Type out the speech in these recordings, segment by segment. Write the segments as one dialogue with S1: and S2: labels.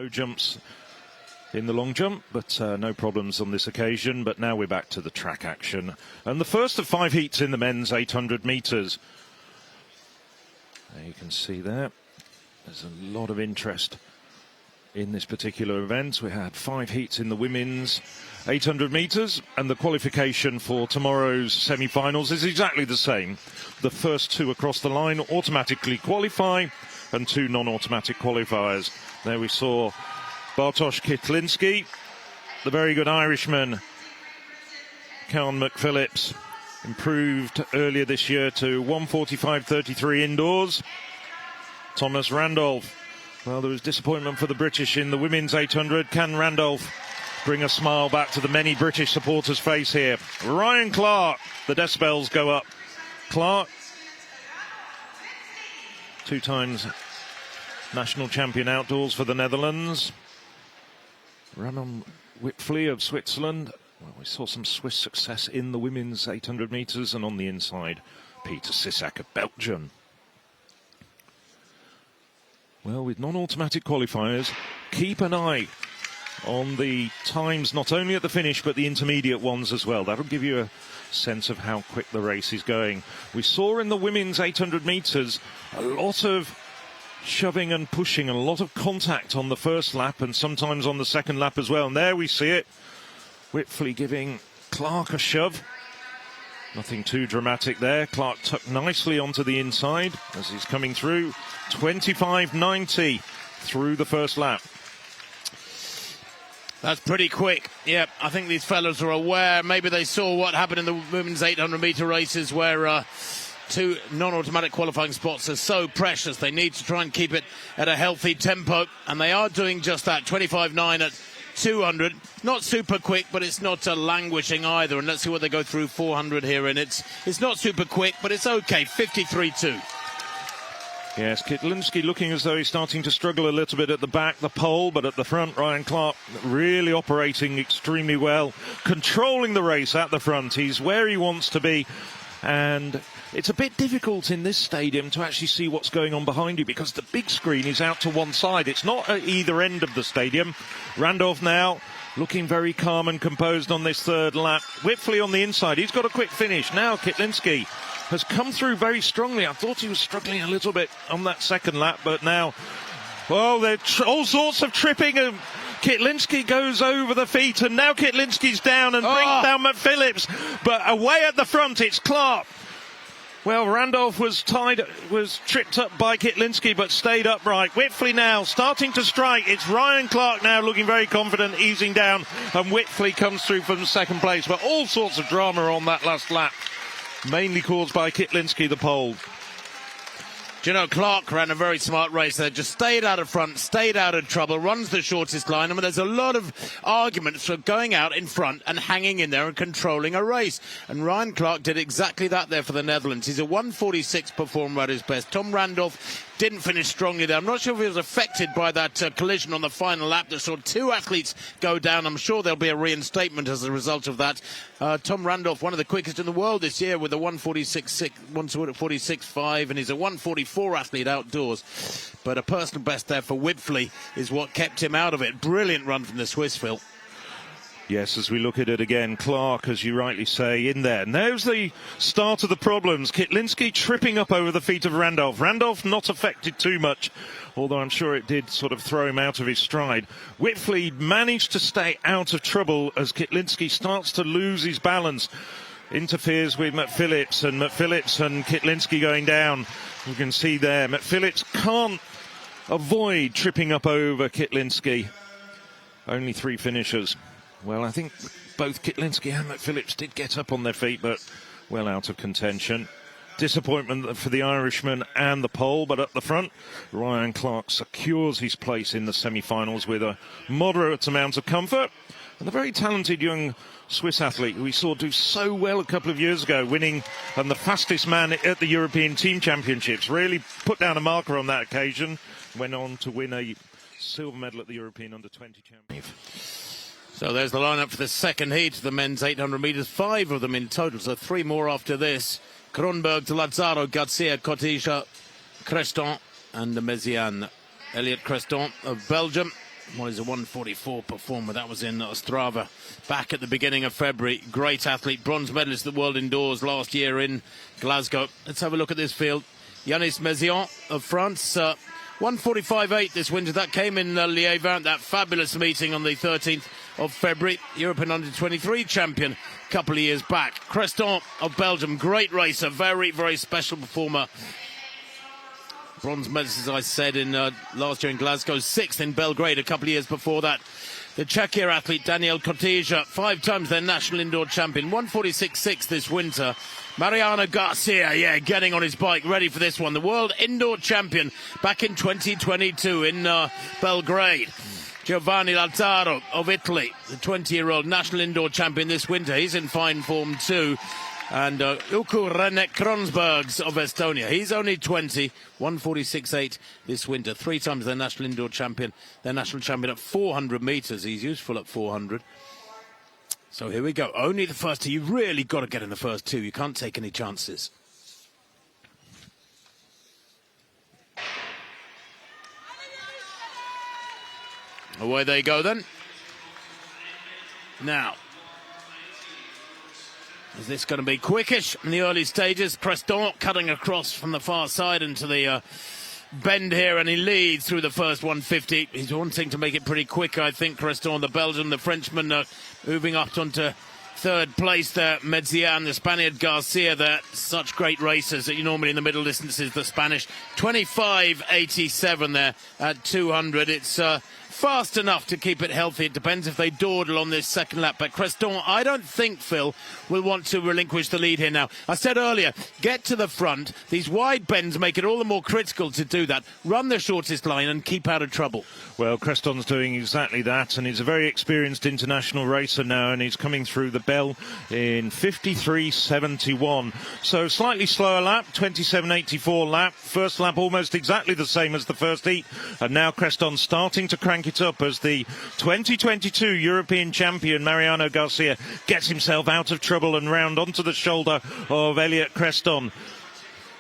S1: No jumps in the long jump, but no problems on this occasion. But now we're back to the track action. And the first of 5 heats in the men's 800 metres. There you can see there. There's a lot of interest in this particular event. We had 5 heats in the women's 800 metres, and the qualification for tomorrow's semi-finals is exactly the same. The first 2 across the line automatically qualify, and 2 non-automatic qualifiers. There we saw Bartosz Kitlinski, the very good Irishman, Karen McPhillips, improved earlier this year to 1:45.33 indoors. Thomas Randolph, well, there was disappointment for the British in the women's 800. Can Randolph bring a smile back to the many British supporters' face here? Ryan Clark, the decibels go up. Clark, 2 times national champion outdoors for the Netherlands. Ranon Whitfley of Switzerland. Well, we saw some Swiss success in the women's 800 metres, and on the inside, Peter Sisak of Belgium. Well, with non-automatic qualifiers, keep an eye on the times, not only at the finish, but the intermediate ones as well. That'll give you a sense of how quick the race is going. We saw in the women's 800 metres a lot of shoving and pushing and a lot of contact on the first lap and sometimes on the second lap as well. And there we see it. Whitfley giving Clark a shove. Nothing too dramatic there. Clark tucked nicely onto the inside as he's coming through. 25.90 through the first lap.
S2: That's pretty quick. Yep, I think these fellas are aware. Maybe they saw what happened in the women's 800-metre races where 2 non-automatic qualifying spots are so precious. They need to try and keep it at a healthy tempo, and they are doing just that. 25.9 at 200. Not super quick, but it's not languishing either. And let's see what they go through 400 here. And it's not super quick, but it's okay. 53.2.
S1: Yes, Kitlinski looking as though he's starting to struggle a little bit at the back, the pole, but at the front, Ryan Clark really operating extremely well, controlling the race at the front. He's where he wants to be, and it's a bit difficult in this stadium to actually see what's going on behind you because the big screen is out to one side. It's not at either end of the stadium. Randolph now looking very calm and composed on this third lap. Whitfley on the inside. He's got a quick finish. Now Kitlinski has come through very strongly. I thought he was struggling a little bit on that second lap, but now, well, there's all sorts of tripping. And Kitlinski goes over the feet, and now Kitlinski's down and brings down McPhillips. But away at the front, it's Clark. Well, Randolph was tripped up by Kitlinski, but stayed upright. Whitfley now starting to strike. It's Ryan Clark now looking very confident, easing down, and Whitfley comes through from second place. But all sorts of drama on that last lap, mainly caused by Kitlinski, the pole.
S2: Do you know, Clark ran a very smart race there, just stayed out of front, stayed out of trouble, runs the shortest line. I mean, there's a lot of arguments for going out in front and hanging in there and controlling a race. And Ryan Clark did exactly that there for the Netherlands. He's a 1:46 performer at his best. Tom Randolph didn't finish strongly there. I'm not sure if he was affected by that collision on the final lap that saw 2 athletes go down. I'm sure there'll be a reinstatement as a result of that. Tom Randolph, one of the quickest in the world this year with a 1:46.5, and he's a 1:44 athlete outdoors. But a personal best there for Whitfley is what kept him out of it. Brilliant run from the Swiss, Phil.
S1: Yes, as we look at it again, Clark, as you rightly say, in there. And there's the start of the problems. Kitlinski tripping up over the feet of Randolph. Randolph not affected too much, although I'm sure it did sort of throw him out of his stride. Whitfley managed to stay out of trouble as Kitlinski starts to lose his balance. Interferes with McPhillips and Kitlinski going down. You can see there, McPhillips can't avoid tripping up over Kitlinski. Only 3 finishers. Well, I think both Kitlinski and McPhillips did get up on their feet, but well out of contention. Disappointment for the Irishman and the pole, but at the front, Ryan Clark secures his place in the semi-finals with a moderate amount of comfort. And the very talented young Swiss athlete who we saw do so well a couple of years ago, winning and the fastest man at the European Team Championships, really put down a marker on that occasion, went on to win a silver medal at the European Under-20 Championship.
S2: So there's the lineup for the second heat, the men's 800 metres, 5 of them in total, so 3 more after this. Kronberg to Lazzaro, Garcia, Cotija, Creston and Meziane. Elliot Creston of Belgium What is a 144 performer? That was in Ostrava back at the beginning of February. Great athlete, bronze medalist at the World Indoors last year in Glasgow. Let's have a look at this field. Yanis Mézion of France, 145.8 this winter. That came in Liévin, that fabulous meeting on the 13th of February. European Under-23 champion a couple of years back. Creston of Belgium, great racer, very, very special performer. Bronze medalist, as I said, in last year in Glasgow, 6th in Belgrade a couple of years before that. The Czechia athlete Daniel Kotija, 5 times their national indoor champion, 146.6 this winter. Mariano Garcia, getting on his bike, ready for this one. The world indoor champion back in 2022 in Belgrade. Giovanni Lazzaro of Italy, the 20-year-old national indoor champion this winter. He's in fine form too. And Uku Renek Kronsbergs of Estonia. He's only 20, 146.8 this winter. 3 times their national indoor champion. Their national champion at 400 metres. He's useful at 400. So here we go. Only the first 2. You've really got to get in the first 2. You can't take any chances. Away they go then. Now, is this going to be quickish in the early stages? Creston cutting across from the far side into the bend here, and he leads through the first 150. He's wanting to make it pretty quick, I think, Creston, the Belgian. The Frenchman moving up onto third place there. Mézian, the Spaniard Garcia there. Such great racers that you normally in the middle distances, the Spanish. 25.87 there at 200. It's fast enough to keep it healthy. It depends if they dawdle on this second lap. But Creston, I don't think, Phil, will want to relinquish the lead here now. I said earlier, get to the front. These wide bends make it all the more critical to do that. Run the shortest line and keep out of trouble.
S1: Well, Creston's doing exactly that, and he's a very experienced international racer now, and he's coming through the bell in 53.71. So slightly slower lap, 27.84 lap. First lap almost exactly the same as the first heat. And now Creston starting to crank it up as the 2022 European champion Mariano Garcia gets himself out of trouble and round onto the shoulder of Elliot Creston.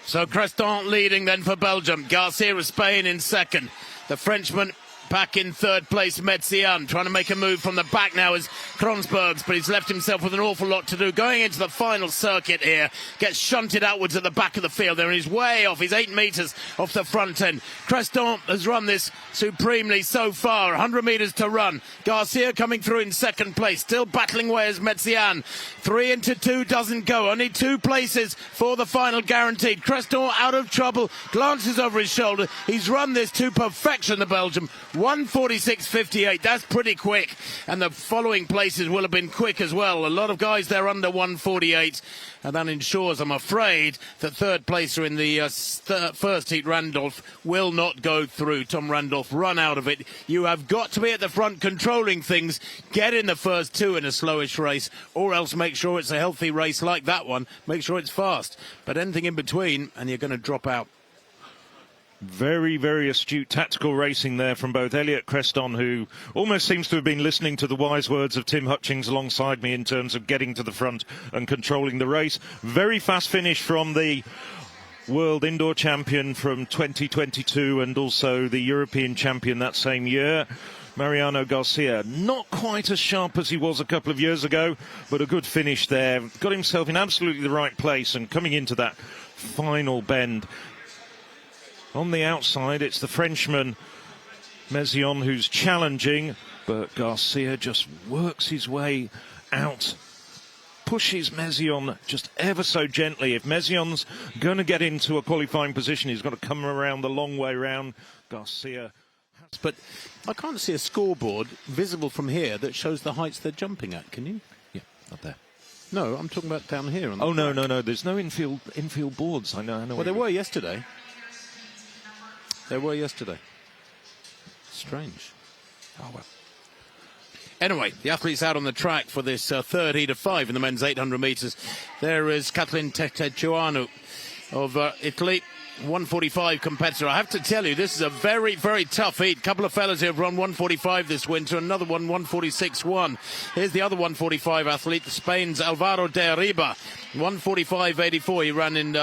S2: So Creston leading then for Belgium. Garcia of Spain in second. The Frenchman back in third place, Mézian, trying to make a move from the back now is Kronsbergs, but he's left himself with an awful lot to do. Going into the final circuit here, gets shunted outwards at the back of the field there, and he's way off. He's 8 metres off the front end. Creston has run this supremely so far. 100 metres to run. Garcia coming through in second place, still battling away as Mézian. 3 into 2 doesn't go. Only 2 places for the final guaranteed. Creston out of trouble, glances over his shoulder. He's run this to perfection, the Belgian. 146.58, that's pretty quick, and the following places will have been quick as well. A lot of guys there under 148, and that ensures, I'm afraid, that third placer in the first heat, Randolph, will not go through. Tom Randolph run out of it. You have got to be at the front controlling things, get in the first 2 in a slowish race, or else make sure it's a healthy race like that one, make sure it's fast, but anything in between and you're going to drop out.
S1: Very, very astute tactical racing there from both Elliot Creston, who almost seems to have been listening to the wise words of Tim Hutchings alongside me in terms of getting to the front and controlling the race. Very fast finish from the world indoor champion from 2022 and also the European champion that same year. Mariano Garcia, not quite as sharp as he was a couple of years ago, but a good finish there. Got himself in absolutely the right place, and coming into that final bend, on the outside, it's the Frenchman, Mézion, who's challenging, but Garcia just works his way out, pushes Mézion just ever so gently. If Mézion's going to get into a qualifying position, he's got to come around the long way round. Garcia.
S2: But I can't see a scoreboard visible from here that shows the heights they're jumping at, can you?
S3: Yeah, up there.
S2: No, I'm talking about down here. On the
S1: No. There's no infield boards. I know.
S2: Well, there were yesterday. Strange.
S1: Oh, well.
S2: Anyway, the athletes out on the track for this third heat of 5 in the men's 800 metres. There is Kathleen Tetechuanu of Italy, 145 competitor. I have to tell you, this is a very, very tough heat. A couple of fellas here have run 145 this winter, another one 146.1. Here's the other 145 athlete, Spain's Alvaro de Arriba, 145.84. He ran in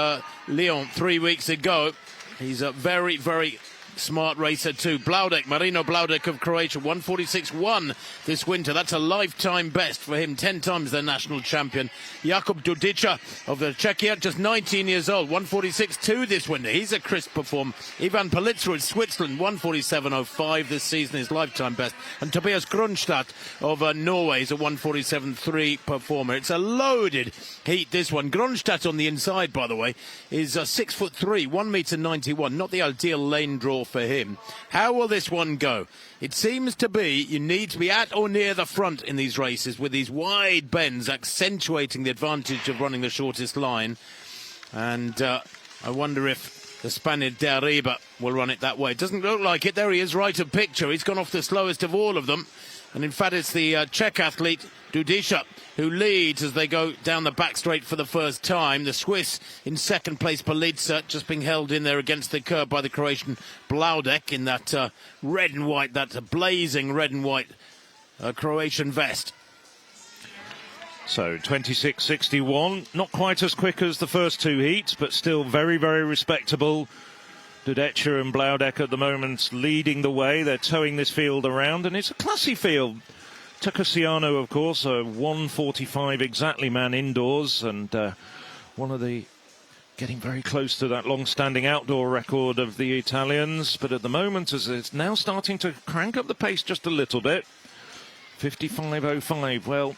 S2: Lyon 3 weeks ago. He's very, very smart racer too. Blaudek, Marino Blaudek of Croatia, 146.1 this winter. That's a lifetime best for him, 10 times their national champion. Jakub Dudica of the Czechia, just 19 years old, 146.2 this winter. He's a crisp performer. Ivan Palitzer of Switzerland, 147.05 this season, his lifetime best. And Tobias Grunstadt of Norway is a 147.3 performer. It's a loaded heat, this one. Grunstadt on the inside, by the way, is 6'3", 1m91. Not the ideal lane draw for him. How will this one go? It seems to be you need to be at or near the front in these races with these wide bends accentuating the advantage of running the shortest line. And I wonder if the Spaniard De Arriba will run it that way. It doesn't look like it. There he is, right of picture. He's gone off the slowest of all of them. And in fact, it's the Czech athlete Dudica who leads as they go down the back straight for the first time. The Swiss in second place, Palitzer, just being held in there against the curb by the Croatian Blaudek in that red and white, that blazing red and white Croatian vest.
S1: So 26.61, not quite as quick as the first two heats, but still very, very respectable. Dudica and Blaudek at the moment leading the way. They're towing this field around, and it's a classy field. Tecosiano, of course, a 1:45 exactly man indoors, and one of the getting very close to that long-standing outdoor record of the Italians. But at the moment, as it's now starting to crank up the pace just a little bit, 55.05. Well,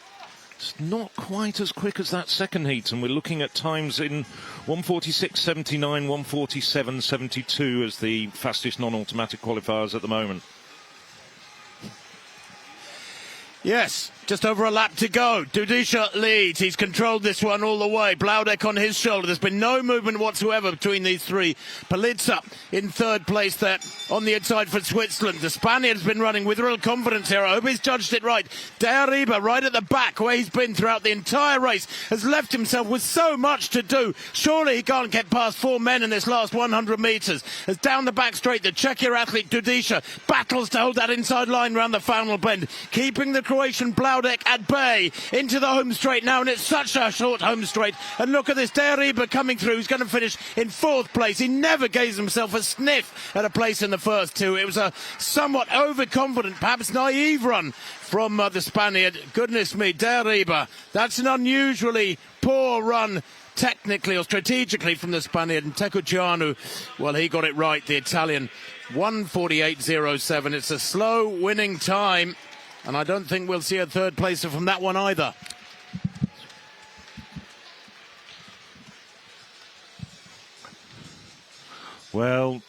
S1: it's not quite as quick as that second heat, and we're looking at times in 1:46.79, 1:47.72 as the fastest non-automatic qualifiers at the moment.
S2: Yes, just over a lap to go. Dudica leads. He's controlled this one all the way. Blaudek on his shoulder. There's been no movement whatsoever between these three. Palitzer in third place there on the inside for Switzerland. The Spaniard's been running with real confidence here. I hope he's judged it right. De Arriba right at the back where he's been throughout the entire race has left himself with so much to do. Surely he can't get past four men in this last 100 metres. As down the back straight, the Czechia athlete Dudica battles to hold that inside line round the final bend, keeping the Croatian Blaudek at bay into the home straight now, and it's such a short home straight. And look at this, De Arriba coming through. He's going to finish in fourth place. He never gave himself a sniff at a place in the first two. It was a somewhat overconfident, perhaps naive run from the Spaniard. Goodness me, De Arriba, that's an unusually poor run technically or strategically from the Spaniard. And Tecocianu, well, he got it right, the Italian. 1:48.07. It's a slow winning time, and I don't think we'll see a third placer from that one either.
S1: Well,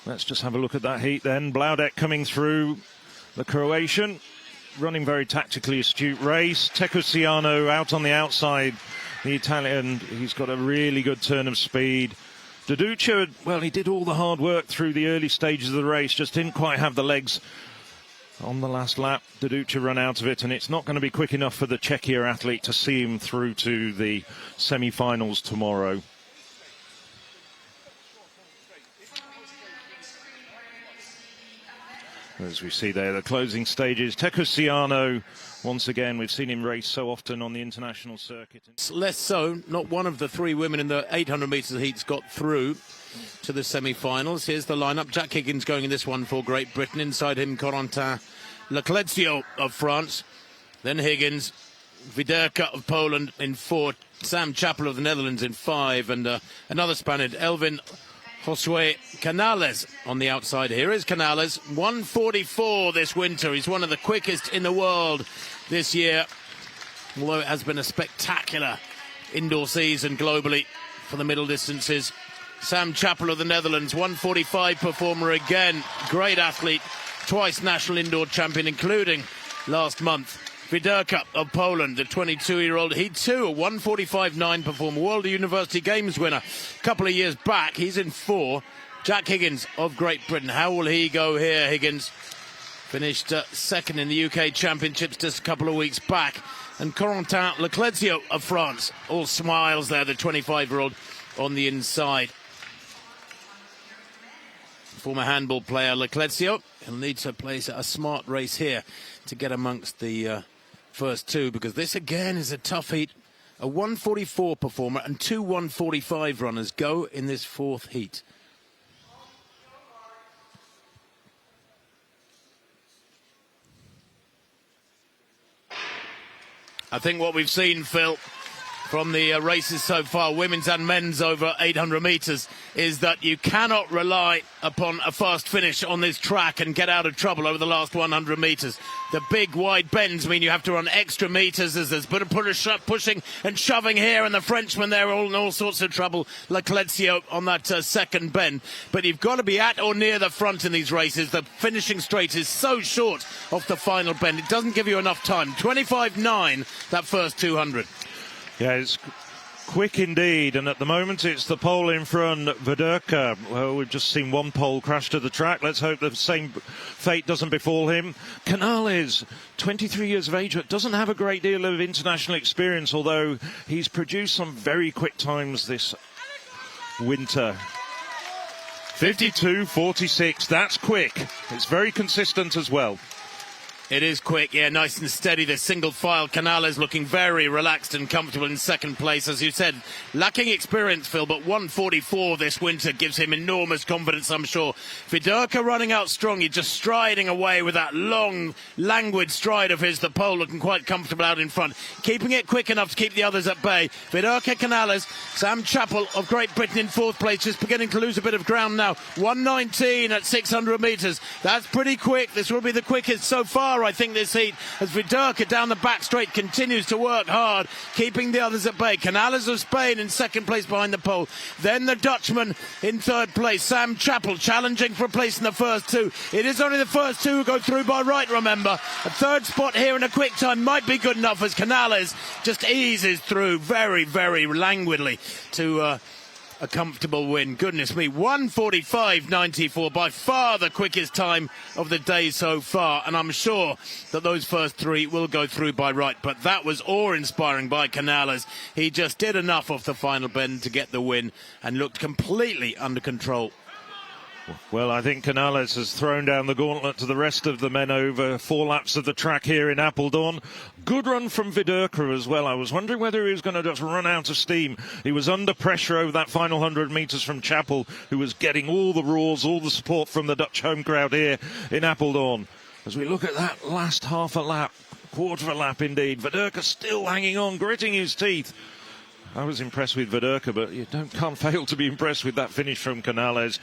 S1: let's just have a look at that heat then. Blaudek coming through, the Croatian, running very tactically astute race. Tecociano out on the outside, the Italian, he's got a really good turn of speed. Dudica, well, he did all the hard work through the early stages of the race, just didn't quite have the legs on the last lap. Dudica run out of it, and it's not going to be quick enough for the Czechia athlete to see him through to the semi-finals tomorrow. As we see there, the closing stages. Tecociano, once again, we've seen him race so often on the international circuit.
S2: Less so, not one of the three women in the 800 metres heats got through to the semi-finals. Here's the lineup. Jack Higgins going in this one for Great Britain. Inside him, Corentin Leclerc of France. Then Higgins, Widerka of Poland in 4. Sam Chappell of the Netherlands in 5. And another Spaniard, Elvin Josue Canales on the outside. Here is Canales, 1:44 this winter. He's one of the quickest in the world this year, although it has been a spectacular indoor season globally for the middle distances. Sam Chappell of the Netherlands, 1:45 performer again. Great athlete, twice national indoor champion, including last month. Widerka of Poland, the 22-year-old, he too a 1:45.9 performer, World University Games winner a couple of years back. He's in 4. Jack Higgins of Great Britain, how will he go here? Higgins finished second in the UK Championships just a couple of weeks back. And Corentin Leclerc of France, all smiles there, the 25-year-old on the inside. Former handball player Leclerc, he'll need to place a smart race here to get amongst the first two, because this again is a tough heat. A 1:44 performer and 2 1:45 runners go in this fourth heat. I think what we've seen, Phil, from the races so far, women's and men's over 800 metres, is that you cannot rely upon a fast finish on this track and get out of trouble over the last 100 metres. The big wide bends mean you have to run extra metres as there's a bit of pushing and shoving here, and the Frenchman there all in all sorts of trouble, Leclerc on that second bend. But you've got to be at or near the front in these races. The finishing straight is so short off the final bend. It doesn't give you enough time. 25.9, that first 200.
S1: Yeah, it's quick indeed, and at the moment it's the pole in front, Viderka. Well, we've just seen one pole crash to the track. Let's hope the same fate doesn't befall him. Canales, 23 years of age, but doesn't have a great deal of international experience, although he's produced some very quick times this winter. 52.46, that's quick. It's very consistent as well.
S2: It is quick, yeah, nice and steady. The single file Canales looking very relaxed and comfortable in second place. As you said, lacking experience, Phil, but 144 this winter gives him enormous confidence, I'm sure. Viderka running out strong. He's just striding away with that long, languid stride of his. The pole looking quite comfortable out in front. Keeping it quick enough to keep the others at bay. Viderka, Canales, Sam Chappell of Great Britain in fourth place, just beginning to lose a bit of ground now. 1:19 at 600 metres. That's pretty quick. This will be the quickest so far, I think, this heat, as Viderka down the back straight continues to work hard, keeping the others at bay. Canales of Spain in second place behind the pole. Then the Dutchman in third place, Sam Chappell, challenging for a place in the first two. It is only the first two who go through by right, remember. A third spot here in a quick time might be good enough as Canales just eases through very, very languidly to a comfortable win. Goodness me, 1:45.94, by far the quickest time of the day so far, and I'm sure that those first three will go through by right, but that was awe-inspiring by Canales. He just did enough off the final bend to get the win and looked completely under control.
S1: Well, I think Canales has thrown down the gauntlet to the rest of the men over 4 laps of the track here in Apeldoorn. Good run from Viderka as well. I was wondering whether he was going to just run out of steam. He was under pressure over that final 100 metres from Chappell, who was getting all the roars, all the support from the Dutch home crowd here in Apeldoorn. As we look at that last half a lap, quarter of a lap indeed, Viderka still hanging on, gritting his teeth. I was impressed with Viderka, but you can't fail to be impressed with that finish from Canales.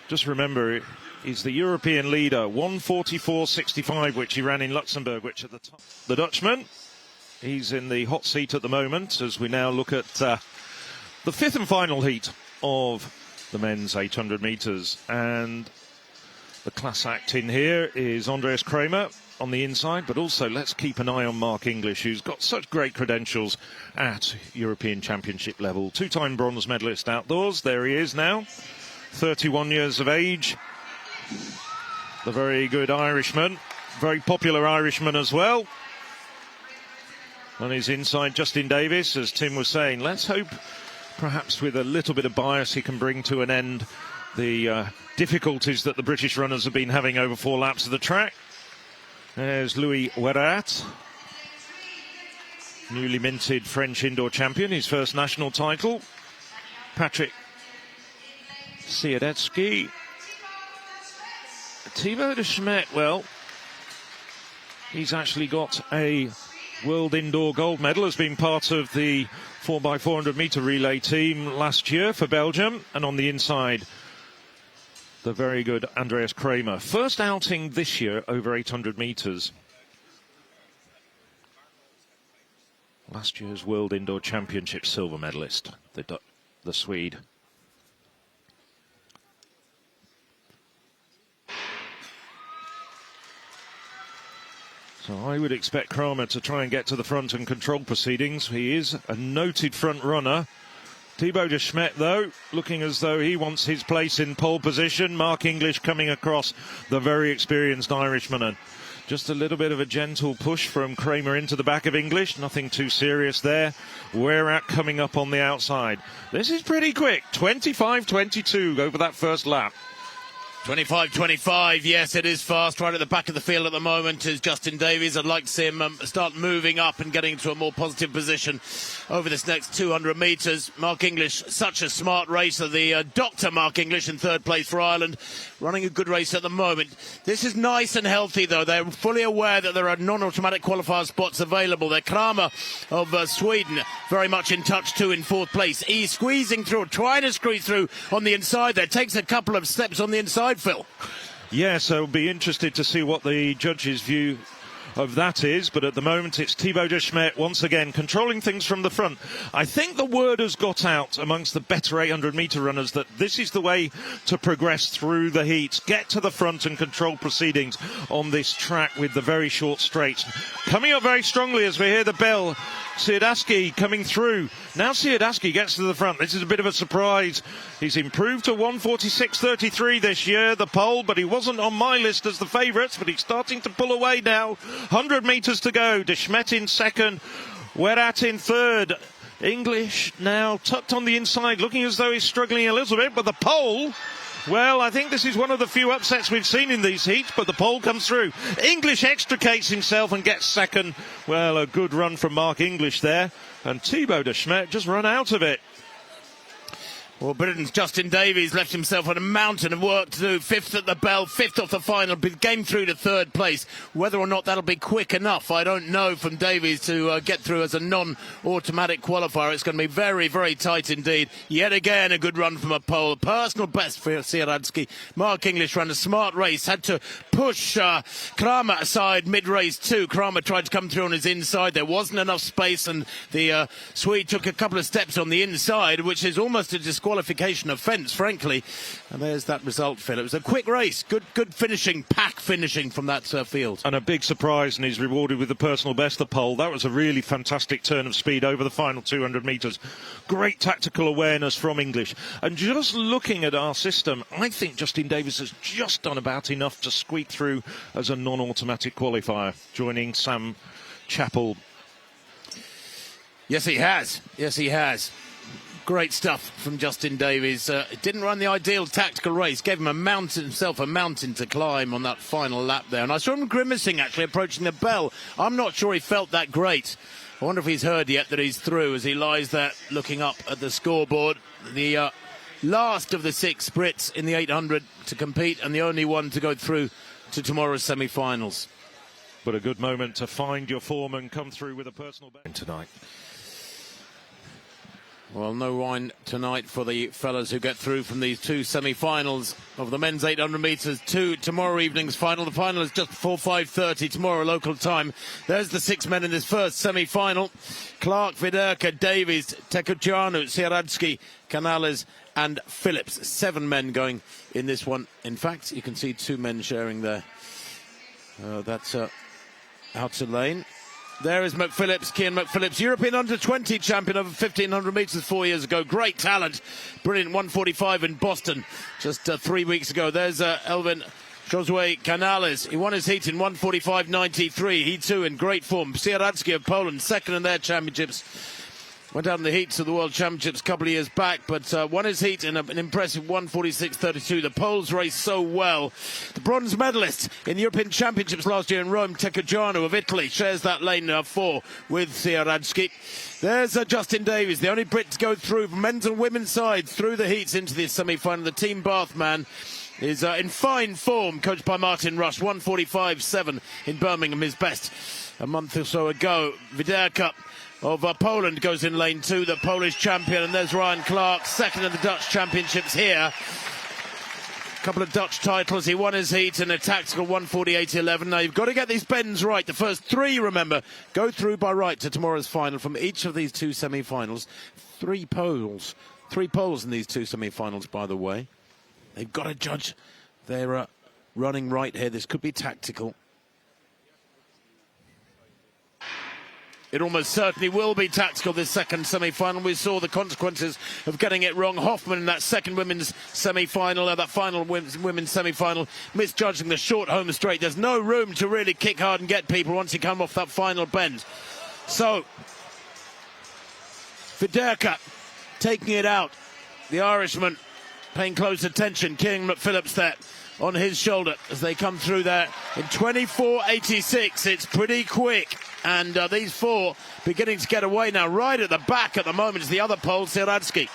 S1: Just remember, he's the European leader, 1:44.65, which he ran in Luxembourg, which at the top. The Dutchman, he's in the hot seat at the moment, as we now look at the fifth and final heat of the men's 800 metres. And the class act in here is Andreas Kramer on the inside, but also let's keep an eye on Mark English, who's got such great credentials at European Championship level. 2-time bronze medalist outdoors, there he is now. 31 years of age, the very good Irishman, very popular Irishman as well. On his inside, Justin Davis, as Tim was saying. Let's hope, perhaps with a little bit of bias, he can bring to an end the difficulties that the British runners have been having over 4 laps of the track. There's Louis Werrat, newly minted French indoor champion, his first national title. Patrick Siedecki. Thibaut de Smet, well, he's actually got a world indoor gold medal, has been part of the 4x400 metre relay team last year for Belgium. And on the inside, the very good Andreas Kramer. First outing this year over 800 metres. Last year's World Indoor Championship silver medalist, the Swede. So I would expect Kramer to try and get to the front and control proceedings. He is a noted front runner. Thibaut de Smet, though, looking as though he wants his place in pole position. Mark English coming across, the very experienced Irishman. And just a little bit of a gentle push from Kramer into the back of English. Nothing too serious there. Werrat coming up on the outside. This is pretty quick. 25.22 over that first lap.
S2: 25.25, yes, it is fast. Right at the back of the field at the moment is Justin Davies. I'd like to see him start moving up and getting to a more positive position over this next 200 metres. Mark English, such a smart racer. The Dr. Mark English in third place for Ireland. running a good race at the moment. This is nice and healthy, though. They're fully aware that there are non-automatic qualifier spots available. They're Kramer of Sweden, very much in touch too, in fourth place. He's squeezing through, trying to squeeze through on the inside there. Takes a couple of steps on the inside, Phil.
S1: Yes, I'll be interested to see what the judges' view of that is, but at the moment it's Thibaut de Smet once again controlling things from the front. I think the word has got out amongst the better 800-metre runners that this is the way to progress through the heats. Get to the front and control proceedings on this track with the very short straights. Coming up very strongly as we hear the bell, Siadaski coming through. Now Siadaski gets to the front. This is a bit of a surprise. He's improved to 1:46.33 this year, the pole, but he wasn't on my list as the favourites, but he's starting to pull away now. 100 metres to go. De Smet in second. Werat in third. English now tucked on the inside, looking as though he's struggling a little bit, but the pole... Well, I think this is one of the few upsets we've seen in these heats, but the pole comes through. English extricates himself and gets second. Well, a good run from Mark English there. And Thibaut de Smet just run out of it.
S2: Well, Britain's Justin Davies left himself on a mountain of work to do. Fifth at the bell, fifth off the final, game through to third place. Whether or not that'll be quick enough, I don't know, from Davies to get through as a non-automatic qualifier. It's going to be very, very tight indeed. Yet again, a good run from a pole. Personal best for Sieradsky. Mark English ran a smart race, had to push Kramer aside mid-race too. Kramer tried to come through on his inside. There wasn't enough space, and the Swede took a couple of steps on the inside, which is almost a disqualification offence, frankly. And there's that result, Phil. It was a quick race. Good finishing, pack finishing from that field.
S1: And a big surprise, and he's rewarded with the personal best, the pole. That was a really fantastic turn of speed over the final 200 metres. Great tactical awareness from English. And just looking at our system, I think Justin Davies has just done about enough to squeak through as a non-automatic qualifier, joining Sam Chappell.
S2: Yes, he has. Yes, he has. Great stuff from Justin Davies. Didn't run the ideal tactical race. Gave him a mountain to climb on that final lap there. And I saw him grimacing, actually, approaching the bell. I'm not sure he felt that great. I wonder if he's heard yet that he's through as he lies there looking up at the scoreboard. The last of the 6 Brits in the 800 to compete and the only one to go through to tomorrow's semi-finals.
S1: But a good moment to find your form and come through with a personal best tonight.
S2: Well, no wine tonight for the fellas who get through from these 2 semi-finals of the men's 800 metres to tomorrow evening's final. The final is just before 5:30 tomorrow local time. There's the 6 men in this first semi-final. Clark, Viderka, Davies, Tekucianu, Sieradsky, Canales and Phillips. 7 men going in this one. In fact, you can see 2 men sharing there. That's outer lane. There is McPhillips, Cian McPhillips, European under-20 champion over 1,500 metres 4 years ago. Great talent. Brilliant 1:45 in Boston just 3 weeks ago. There's Elvin Josue Canales. He won his heat in 1:45.93. He too in great form. Sieradsky of Poland, second in their championships. Went out in the heats of the World Championships a couple of years back, but won his heat in an impressive 1:46.32. The Poles raced so well. The bronze medalist in the European Championships last year in Rome, Tekucianu of Italy, shares that lane 4 with Sieradsky. There's Justin Davies, the only Brit to go through from men's and women's sides through the heats into the semi-final. The Team Bath man is in fine form, coached by Martin Rush. 1:45.7 in Birmingham, his best a month or so ago. Viderka of Poland goes in lane 2, the Polish champion, and there's Ryan Clark, second in the Dutch championships here. A couple of Dutch titles. He won his heat in a tactical 1:48.11. Now you've got to get these bends right. The first 3, remember, go through by right to tomorrow's final from each of these 2 semi-finals. 3 poles. 3 poles in these 2 semi-finals, by the way. They've got to judge their running right here. This could be tactical. It almost certainly will be tactical, this second semi-final. We saw the consequences of getting it wrong. Hoffman in that second women's semi-final, that final women's semi-final, misjudging the short home straight. There's no room to really kick hard and get people once you come off that final bend. So, Viderka taking it out. The Irishman paying close attention. Cian McPhillips there on his shoulder as they come through there in 24.86. It's pretty quick. And these 4 beginning to get away now. Right at the back at the moment is the other pole, Sieradsky.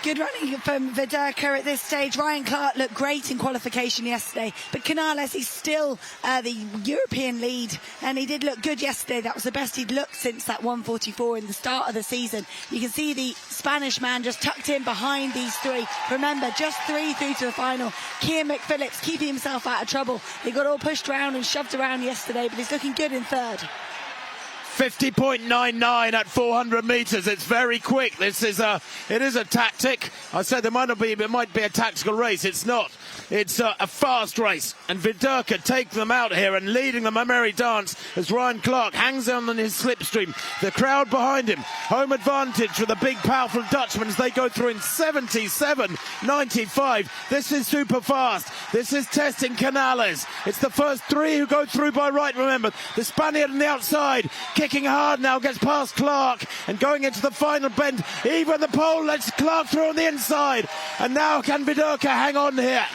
S3: Good running from Viderka at this stage. Ryan Clark looked great in qualification yesterday, but Canales is still the European lead, and he did look good yesterday. That was the best he'd looked since that 144 in the start of the season. You can see the Spanish man just tucked in behind these three. Remember, just 3 through to the final. Kian McPhillips keeping himself out of trouble. He got all pushed around and shoved around yesterday, but he's looking good in third.
S2: 50.99 at 400 metres. It's very quick. It is a tactic. I said it might be a tactical race. It's not. It's a fast race. And Viderka taking them out here and leading the merry dance as Ryan Clark hangs on his slipstream. The crowd behind him. Home advantage for the big, powerful Dutchman as they go through in 77.95. This is super fast. This is testing Canales. It's the first 3 who go through by right, remember. The Spaniard on the outside, kicking hard now, gets past Clark and going into the final bend. Even the pole lets Clark through on the inside. And now can Viderka hang on here?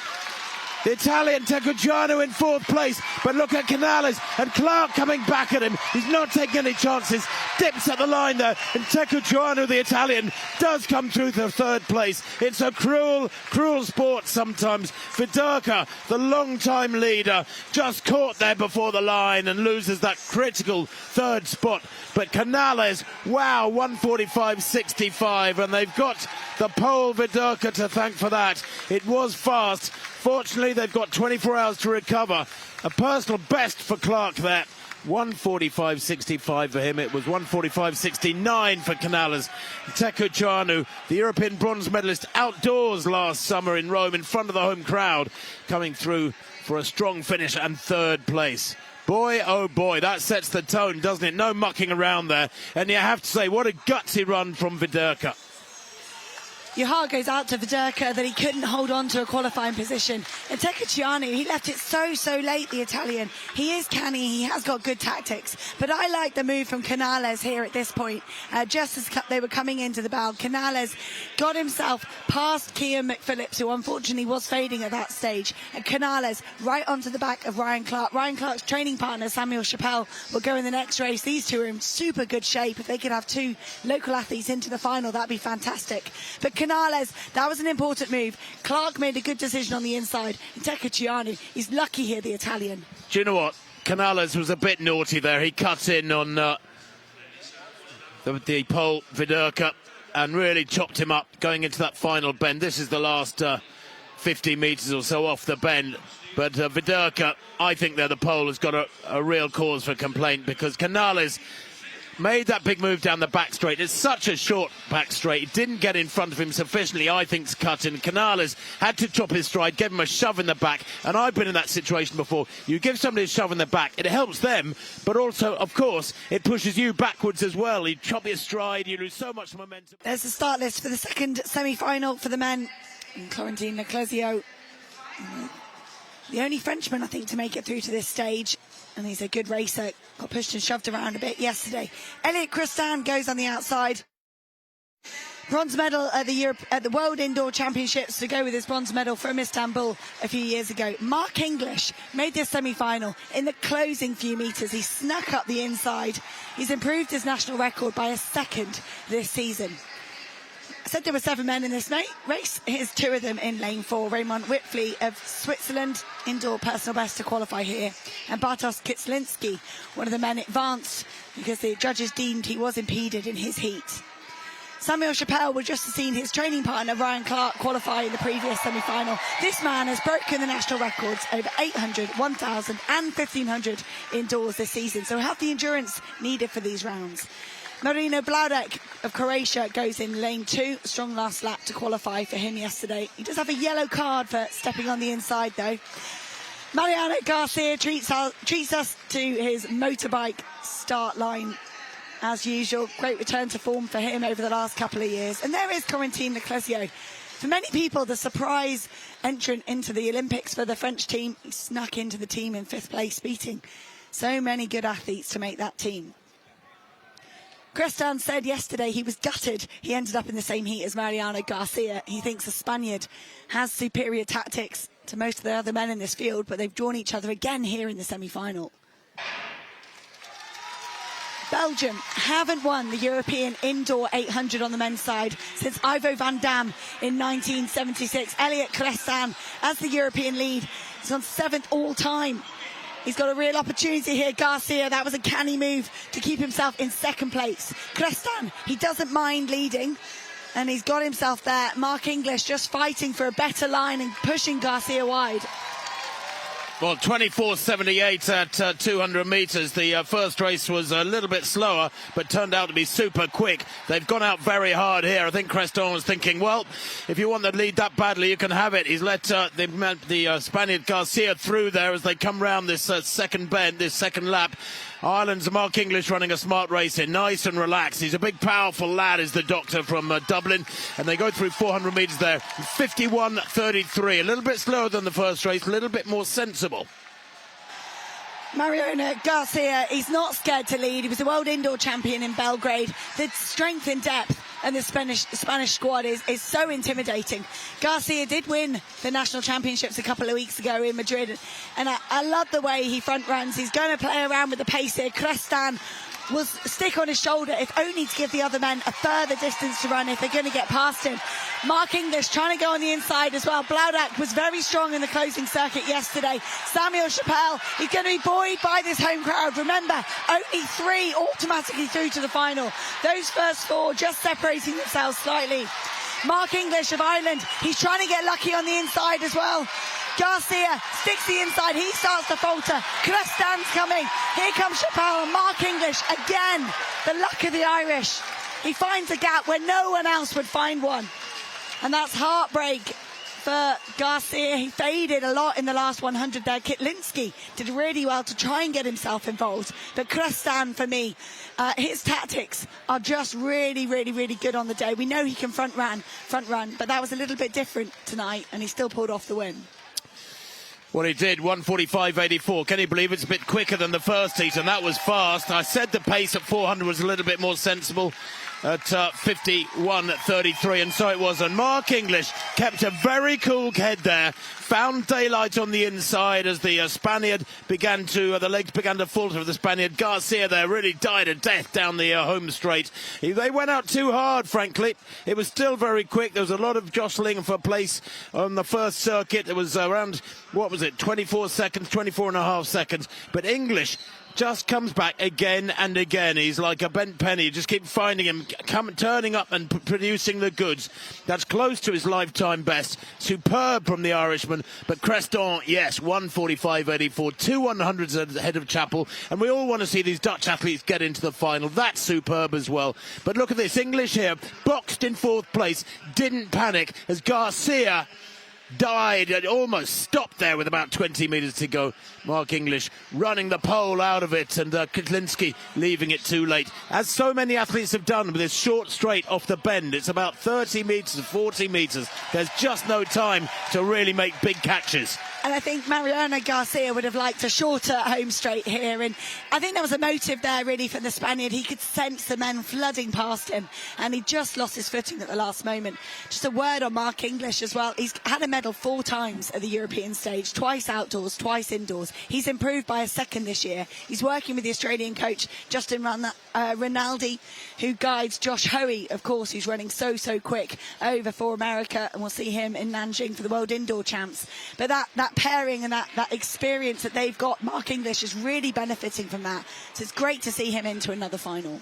S2: The Italian Tecuciano in 4th place, but look at Canales and Clark coming back at him. He's not taking any chances. Dips at the line there, and Tecuciano, the Italian, does come through to 3rd place. It's a cruel, cruel sport sometimes. Viderka, the long-time leader, just caught there before the line and loses that critical 3rd spot. But Canales, wow, 1:45.65, and they've got the pole Viderka to thank for that. It was fast. Fortunately, they've got 24 hours to recover. A personal best for Clark there. 1:45.65 for him. It was 1:45.69 for Canales. Tecuciano, the European bronze medalist outdoors last summer in Rome in front of the home crowd, coming through for a strong finish and 3rd place. Boy, oh boy, that sets the tone, doesn't it? No mucking around there. And you have to say, what a gutsy run from Viderka.
S3: Your heart goes out to Viderka that he couldn't hold on to a qualifying position. And Tecuciano, he left it so late, the Italian. He is canny, he has got good tactics. But I like the move from Canales here at this point. Just as they were coming into the bow, Canales got himself past Kian McPhillips, who unfortunately was fading at that stage. And Canales right onto the back of Ryan Clark. Ryan Clark's training partner, Samuel Chappell, will go in the next race. These two are in super good shape. If they could have 2 local athletes into the final, that'd be fantastic. But Canales, that was an important move. Clark made a good decision on the inside. And Tecuciano, he's lucky here, the Italian.
S2: Do you know what? Canales was a bit naughty there. He cut in on the pole, Viderka, and really chopped him up going into that final bend. This is the last 50 metres or so off the bend. But Viderka, I think that the pole has got a real cause for complaint, because Canales made that big move down the back straight. It's such a short back straight. It didn't get in front of him sufficiently, I think, to cut in. Canales had to chop his stride, give him a shove in the back. And I've been in that situation before. You give somebody a shove in the back, it helps them, but also, of course, it pushes you backwards as well. You chop your stride, you lose so much momentum.
S3: There's the start list for the second semi-final for the men. Corentin Leclésio, the only Frenchman, I think, to make it through to this stage. And he's a good racer. Got pushed and shoved around a bit yesterday. Elliot Christin goes on the outside. Bronze medal at the World Indoor Championships to go with his bronze medal from Istanbul a few years ago. Mark English made this semi-final. In the closing few metres, he snuck up the inside. He's improved his national record by a second this season. I said there were 7 men in this race. Here's 2 of them in lane 4. Raymond Whitfley of Switzerland, indoor personal best to qualify here. And Bartosz Kieslinski, one of the men advanced because the judges deemed he was impeded in his heat. Samuel Chappell was just seen his training partner Ryan Clark qualify in the previous semi-final. This man has broken the national records over 800, 1,000 and 1,500 indoors this season. So he'll have the endurance needed for these rounds. Marino Bladek of Croatia goes in lane 2. Strong last lap to qualify for him yesterday. He does have a yellow card for stepping on the inside, though. Mariano Garcia treats us to his motorbike start line as usual. Great return to form for him over the last couple of years. And there is Corentin Leclésio. For many people, the surprise entrant into the Olympics for the French team. He snuck into the team in 5th place, beating so many good athletes to make that team. Christin said yesterday he was gutted he ended up in the same heat as Mariano Garcia. He thinks the Spaniard has superior tactics to most of the other men in this field, but they've drawn each other again here in the semi-final. Belgium haven't won the European Indoor 800 on the men's side since Ivo van Dam in 1976. Elliot Crestan, as the European lead, is on 7th all-time. He's got a real opportunity here. Garcia, that was a canny move to keep himself in 2nd place. Crestan, he doesn't mind leading, and he's got himself there. Mark English just fighting for a better line and pushing Garcia wide.
S2: Well, 24.78 at 200 metres. The first race was a little bit slower, but turned out to be super quick. They've gone out very hard here. I think Creston was thinking, well, if you want to lead that badly, you can have it. He's let the Spaniard Garcia through there as they come round this second bend, this second lap. Ireland's Mark English running a smart race in, nice and relaxed. He's a big, powerful lad, is the doctor from Dublin. And they go through 400 metres there. 51.33, a little bit slower than the first race, a little bit more sensible.
S3: Mariano Garcia, he's not scared to lead. He was the world indoor champion in Belgrade. The strength and depth and the Spanish squad is so intimidating. Garcia did win the national championships a couple of weeks ago in Madrid, and I love the way he front runs. He's going to play around with the pace here. Crestan will stick on his shoulder, if only to give the other men a further distance to run if they're going to get past him. Mark English trying to go on the inside as well. Blaudak was very strong in the closing circuit yesterday. Samuel Chappelle, he's going to be buoyed by this home crowd. Remember, only 3 automatically through to the final. Those first 4 just separating themselves slightly. Mark English of Ireland, he's trying to get lucky on the inside as well. Garcia sticks the inside, he starts to falter. Crestan's coming, here comes Chappelle, and Mark English again. The luck of the Irish. He finds a gap where no one else would find one, and that's heartbreak for Garcia. He faded a lot in the last 100 there. Kitlinski did really well to try and get himself involved, but Crestan, for me, his tactics are just really, really, really good on the day. We know he can front run, but that was a little bit different tonight, and he still pulled off the win.
S2: Well, he did, 1:45.84. Can you believe it's a bit quicker than the first heat, and that was fast. I said the pace at 400 was a little bit more sensible at 51.33, and so it was. And Mark English kept a very cool head there, found daylight on the inside as the Spaniard began to, the legs began to falter of the Spaniard. Garcia there really died a death down the home straight. They went out too hard, frankly. It was still very quick. There was a lot of jostling for place on the first circuit. It was around, 24 seconds, 24 and a half seconds. But English just comes back again and again. He's like a bent penny. You just keep finding him turning up and producing the goods. That's close to his lifetime best. Superb from the Irishman. But Creston, yes, 1:45.84, 2 100s ahead of Chappell. And we all want to see these Dutch athletes get into the final. That's superb as well. But look at this. English here, boxed in 4th place, didn't panic as Garcia died and almost stopped there with about 20 metres to go. Mark English running the pole out of it, and Kitlinski leaving it too late, as so many athletes have done with this short straight off the bend. It's about 30 metres, 40 metres. There's just no time to really make big catches.
S3: And I think Mariano Garcia would have liked a shorter home straight here, and I think there was a motive there really for the Spaniard. He could sense the men flooding past him, and he just lost his footing at the last moment. Just a word on Mark English as well. He's had a medal 4 times at the European stage, twice outdoors, twice indoors. He's improved by a second this year. He's working with the Australian coach Justin Rinaldi, who guides Josh Hoey, of course, who's running so quick over for America, and we'll see him in Nanjing for the World Indoor Champs. But that pairing and that experience that they've got, Mark English is really benefiting from that. So it's great to see him into another final.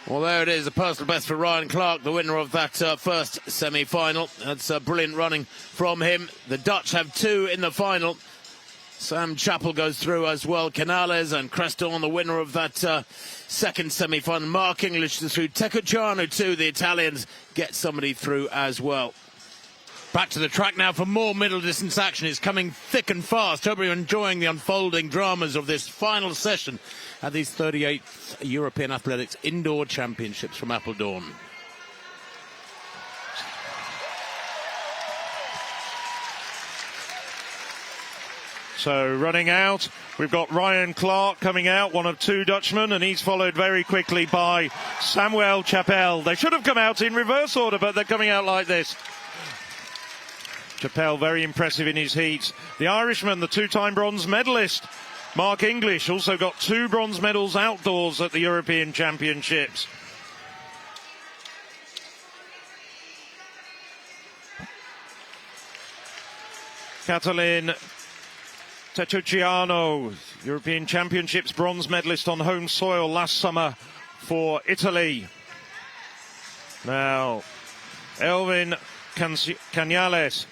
S2: Well, there it is, a personal best for Ryan Clark, the winner of that first semi-final. That's brilliant running from him. The Dutch have 2 in the final. Sam Chappell goes through as well. Canales and Creston, the winner of that second semi-final. Mark English is through. Tecucciano too, the Italians, get somebody through as well. Back to the track now for more middle distance action. It's coming thick and fast. Hope you're enjoying the unfolding dramas of this final session at these 38th European Athletics Indoor Championships from Apeldoorn.
S1: So running out, we've got Ryan Clark coming out, one of 2 Dutchmen, and he's followed very quickly by Samuel Chappell. They should have come out in reverse order, but they're coming out like this. Chappell very impressive in his heats. The Irishman, the 2-time bronze medalist, Mark English also got 2 bronze medals outdoors at the European Championships. Catalin Tettucciano, European Championships bronze medalist on home soil last summer for Italy. Now, Elvin Canales,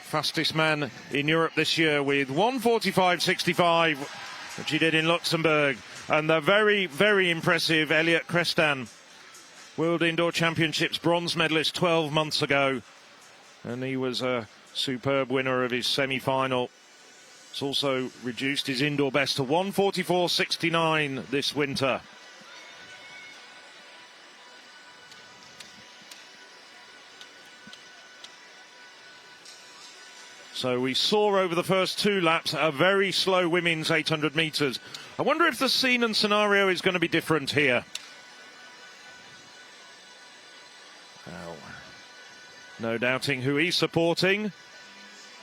S1: fastest man in Europe this year with 1:45.65, which he did in Luxembourg. And the very, very impressive Elliot Crestan, World Indoor Championships bronze medalist 12 months ago. And he was a superb winner of his semi-final. It's also reduced his indoor best to 1:44.69 this winter. So we saw over the first 2 laps a very slow women's 800 metres. I wonder if the scene and scenario is going to be different here. Now, no doubting who he's supporting.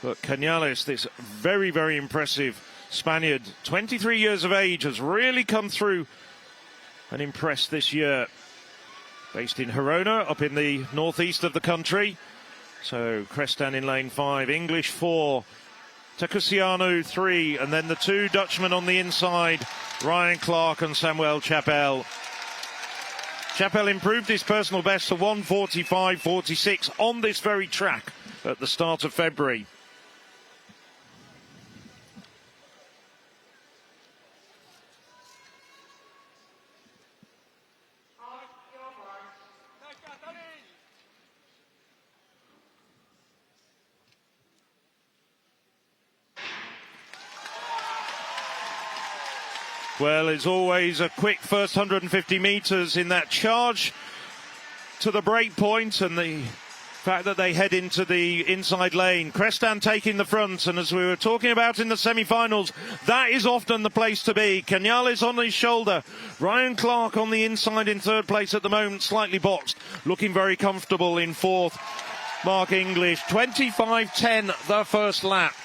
S1: But Canales, this very, very impressive Spaniard, 23 years of age, has really come through and impressed this year. Based in Girona, up in the northeast of the country. So Crestan in lane 5, English 4, Tettucciano 3, and then the 2 Dutchmen on the inside, Ryan Clark and Samuel Chapelle. Chapelle improved his personal best to 1:45.46 on this very track at the start of February. Well, it's always a quick first 150 metres in that charge to the break point, and the fact that they head into the inside lane. Crestan taking the front, and as we were talking about in the semi-finals, that is often the place to be. Canales on his shoulder. Ryan Clark on the inside in 3rd place at the moment, slightly boxed, looking very comfortable in 4th. Mark English, 25.10 the first lap.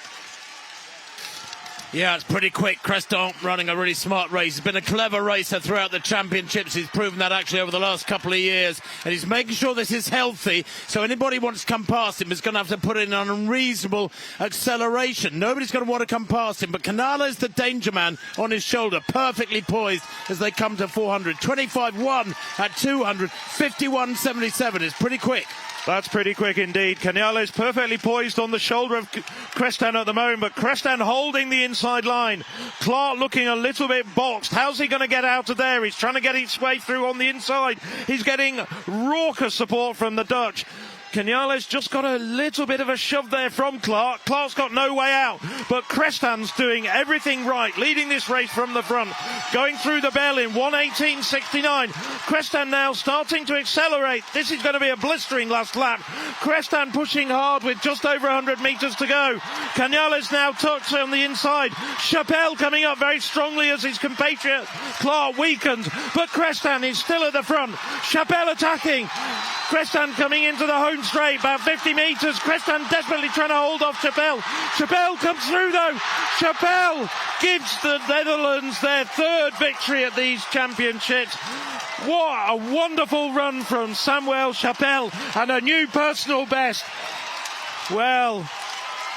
S2: Yeah, it's pretty quick. Crestan running a really smart race. He's been a clever racer throughout the championships. He's proven that actually over the last couple of years. And he's making sure this is healthy. So anybody who wants to come past him is going to have to put in an unreasonable acceleration. Nobody's going to want to come past him. But Canales, the danger man, on his shoulder, perfectly poised as they come to 400. 25.1 at 200. 51.77 is pretty quick.
S1: That's pretty quick indeed. Canales perfectly poised on the shoulder of Crestan at the moment, but Crestan holding the inside line. Clark looking a little bit boxed. How's he going to get out of there? He's trying to get his way through on the inside. He's getting raucous support from the Dutch. Canales just got a little bit of a shove there from Clark. Clark's got no way out, but Crestan's doing everything right, leading this race from the front, going through the bell in 1:18.69. Crestan now starting to accelerate. This is going to be a blistering last lap. Crestan pushing hard with just over 100 metres to go. Canales now tucked on the inside. Chapelle coming up very strongly as his compatriot Clark weakens, but Crestan is still at the front. Chapelle attacking. Crestan coming into the home straight, about 50 metres. Crestan desperately trying to hold off Chapelle. Chapelle comes through though. Chapelle gives the Netherlands their 3rd victory at these championships. What a wonderful run from Samuel Chapelle, and a new personal best. Well,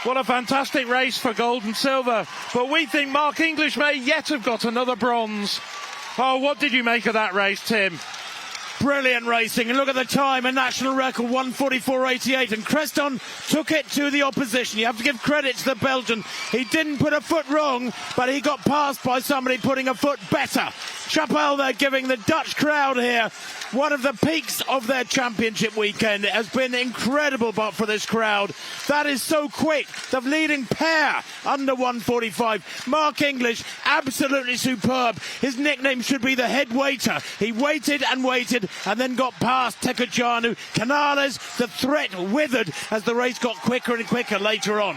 S1: what a fantastic race for gold and silver. But we think Mark English may yet have got another bronze. Oh, what did you make of that race, Tim?
S2: Brilliant racing, and look at the time, a national record 1:44.88, and Crestan took it to the opposition. You have to give credit to the Belgian. He didn't put a foot wrong, but he got passed by somebody putting a foot better. Chapelle there giving the Dutch crowd here one of the peaks of their championship weekend. It has been incredible but for this crowd. That is so quick. The leading pair under 1:45. Mark English, absolutely superb. His nickname should be the head waiter. He waited and waited and then got past Tettucciano. Canales, the threat withered as the race got quicker and quicker later on.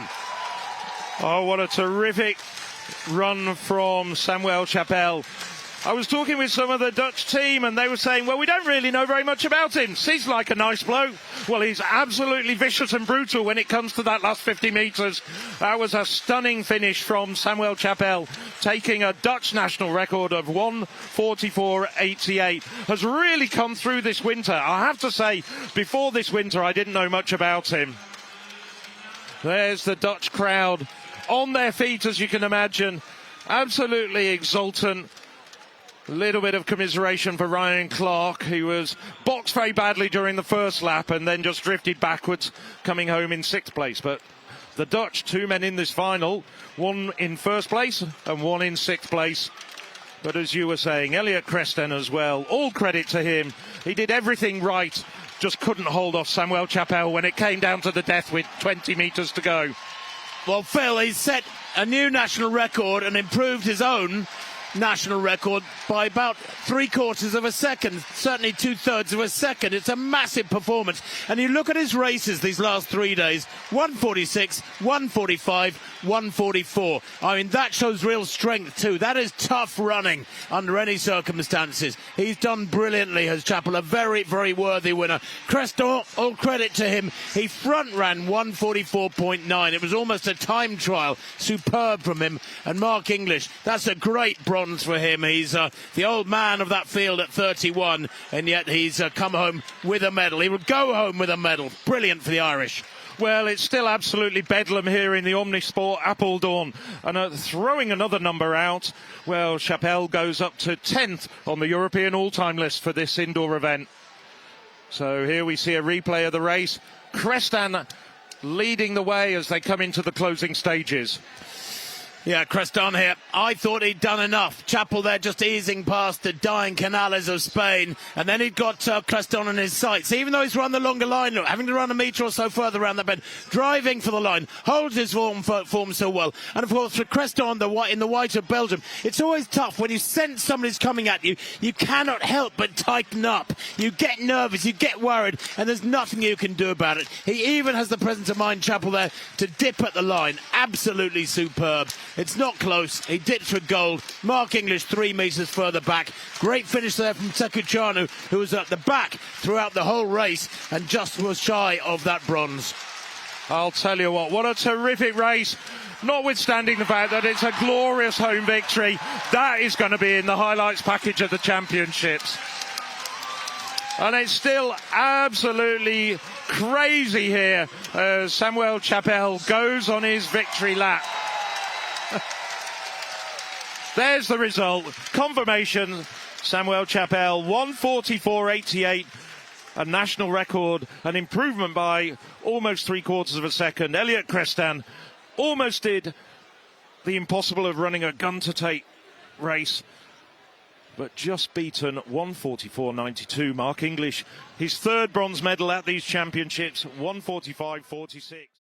S1: Oh, what a terrific run from Samuel Chapelle. I was talking with some of the Dutch team and they were saying, well, we don't really know very much about him. Seems like a nice bloke. Well, he's absolutely vicious and brutal when it comes to that last 50 metres. That was a stunning finish from Samuel Chapelle, taking a Dutch national record of 1:44.88. Has really come through this winter. I have to say, before this winter, I didn't know much about him. There's the Dutch crowd on their feet, as you can imagine. Absolutely exultant. A little bit of commiseration for Ryan Clark, who was boxed very badly during the first lap and then just drifted backwards, coming home in 6th place. But the Dutch, 2 men in this final, one in 1st place and one in 6th place. But as you were saying, Elliot Creston as well, all credit to him. He did everything right, just couldn't hold off Samuel Chapelle when it came down to the death with 20 metres to go.
S2: Well, Phil, he's set a new national record and improved his own national record by about 3/4 of a second, certainly 2/3 of a second. It's a massive performance. And you look at his races these last 3 days, 1:46, 1:45, 1:44. I mean, that shows real strength too. That is tough running under any circumstances. He's done brilliantly, has Chapelle, a very, very worthy winner. Creston, all credit to him. He front ran 1:44.9. It was almost a time trial. Superb from him. And Mark English, that's a great bronze for him. He's the old man of that field at 31, and yet he's come home with a medal. He would go home with a medal. Brilliant for the Irish.
S1: Well, it's still absolutely bedlam here in the Omnisport Apeldoorn. And throwing another number out, well, Chapelle goes up to 10th on the European all-time list for this indoor event. So here we see a replay of the race. Creston leading the way as they come into the closing stages.
S2: Yeah, Creston here. I thought he'd done enough. Chapelle there just easing past the dying Canales of Spain. And then he'd got Creston in his sights. Even though he's run the longer line, look, having to run a metre or so further around the bend, driving for the line, holds his form so well. And of course, for Creston in the white of Belgium, it's always tough when you sense somebody's coming at you. You cannot help but tighten up. You get nervous, you get worried, and there's nothing you can do about it. He even has the presence of mind, Chapelle there, to dip at the line. Absolutely superb. It's not close. He dipped for gold. Mark English 3 metres further back. Great finish there from Sekuchanu, who was at the back throughout the whole race and just was shy of that bronze.
S1: I'll tell you what a terrific race. Notwithstanding the fact that it's a glorious home victory, that is going to be in the highlights package of the championships. And it's still absolutely crazy here as Samuel Chapelle goes on his victory lap. There's the result. Confirmation. Samuel Chapelle, 1:44.88. A national record. An improvement by almost 3/4 of a second. Elliot Creston almost did the impossible of running a gun-to-take race, but just beaten 1:44.92. Mark English, his 3rd bronze medal at these championships, 1:45.46.